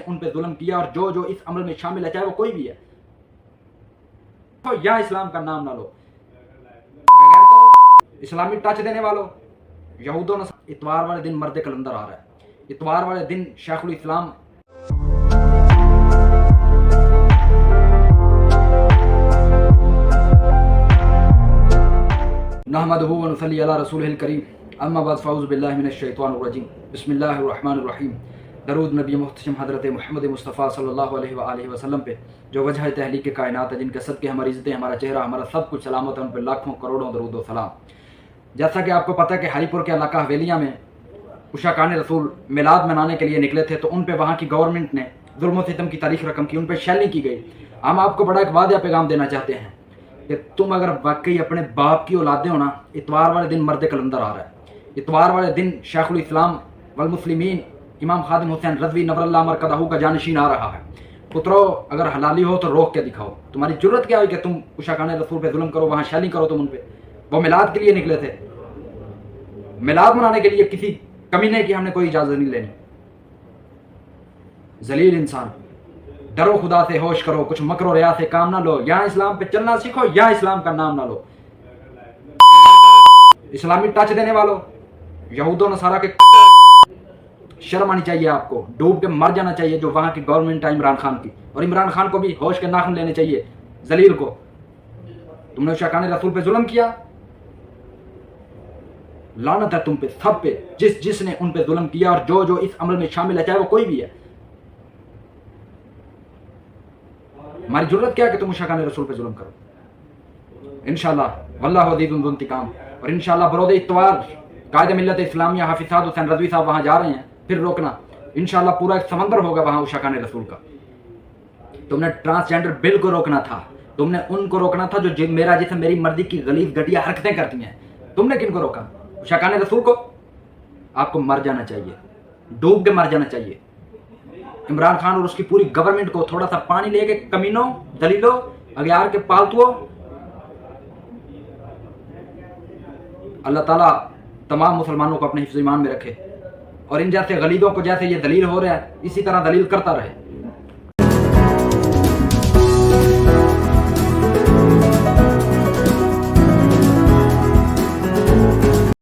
उन पे जुल्म किया और जो जो इस अमल में शामिल है, चाहे वो कोई भी है, तो या इस्लाम का नाम ना लो। बगैर तो इस्लामी टच देने वालों, यहूदों ने इतवार वाले दिन मर्द कलंदर आ रहा है, इतवार वाले दिन शेखुल इस्लाम नहमदुहु व नुसल्ली अला रसूलिहिल करीम, अम्मा बाद फ़अऊज़ु बिल्लाहि मिनश शैतानिर रजीम, बिस्मिल्लाहिर रहमानिर रहीम। दरूद नबी मुहतशम हज़रत मोहम्मद मुस्तफ़ा सल्लल्लाहु अलैहि व आलिहि वसल्लम पे, जो वजह तहलीक कायनात है, जिनके सदके हमारी इज़्ज़तें, हमारा चेहरा, हमारा सब कुछ सलामत है, उन पर लाखों करोड़ों दरूद व सलाम। जैसा कि आपको पता है कि हरीपुर के इलाका हवेलिया में उशाकान रसूल मिलाद मनाने के लिए निकले थे, तो उन पर वहाँ की गवर्नमेंट ने जुल्म सितम की तारीख रकम की, उन पर शैलिंग की गई। हम आपको बड़ा एक वादा पैगाम देना चाहते हैं कि तुम अगर वाकई अपने बाप की औलादे हो ना, इतवार वाले दिन मर्द कलंदर आ रहा है, इतवार वाले दिन शेखुल इस्लाम वल मुस्लिमीन इमाम खादिम हुसैन रज़वी नवरल्लाह मरकदहू का जानशीन आ रहा है। पुत्रो, अगर हलाली हो तो रोक के दिखाओ। तुम्हारी जरूरत क्या है कि तुम उशाकान रसूल पे जुल्म करो, वहाँ शैलिंग करो तुम उन पे। वो मिलाद के लिए निकले थे, मिलाद मनाने के लिए, किसी कमीने की हमने कोई इजाजत नहीं लेनी। जलील इंसान, डरो खुदा से, होश करो, कुछ मकरो रिया से काम ना लो, या इस्लाम पे चलना सीखो या इस्लाम का नाम ना लो। इस्लामी टच देने वालों, यहूदों नसारा के, शर्म आनी चाहिए आपको, डूब के मर जाना चाहिए जो वहां की गवर्नमेंट है इमरान खान की, और इमरान खान को भी होश के नाखून लेने चाहिए। जलील को, तुमने उशाकान रसूल पे जुल्म किया, लानत है तुम पे, सब पे, जिसने उन पे जुल्म किया और जो जो इस अमल में शामिल है, चाहे वो कोई भी है। हमारी जरूरत क्या है कि तुम उशाकान रसूल पे जुल्म करो। इंशाअल्लाह वल्लाहु अज़ीज़ुन ज़ु इंतिकाम। और इंशाअल्लाह बरोज़ इतवार कायदे मिल्लत इस्लामिया हाफिज़ साद हुसैन रज़वी साहब वहाँ जा रहे हैं, फिर रोकना। इंशाअल्लाह पूरा एक समंदर होगा वहाँ उशाकान रसूल का। तुमने ट्रांसजेंडर बिल को रोकना था, तुमने उनको रोकना था जो मेरा जिसम मेरी मर्जी की गलीज घटिया हरकतें करती हैं। तुमने किनको रोका? उशाकान रसूल को। आपको मर जाना चाहिए, डूब के मर जाना चाहिए। इमरान खान और उसकी पूरी गवर्नमेंट को थोड़ा सा पानी लेके, कमीनों, दलीलों, अगयार के पालतुओं, अल्लाह ताला तमाम मुसलमानों को अपने हिफ्ज़ ईमान में रखे और इन जैसे गलीदों को जैसे ये दलील हो रहा है, इसी तरह दलील करता रहे।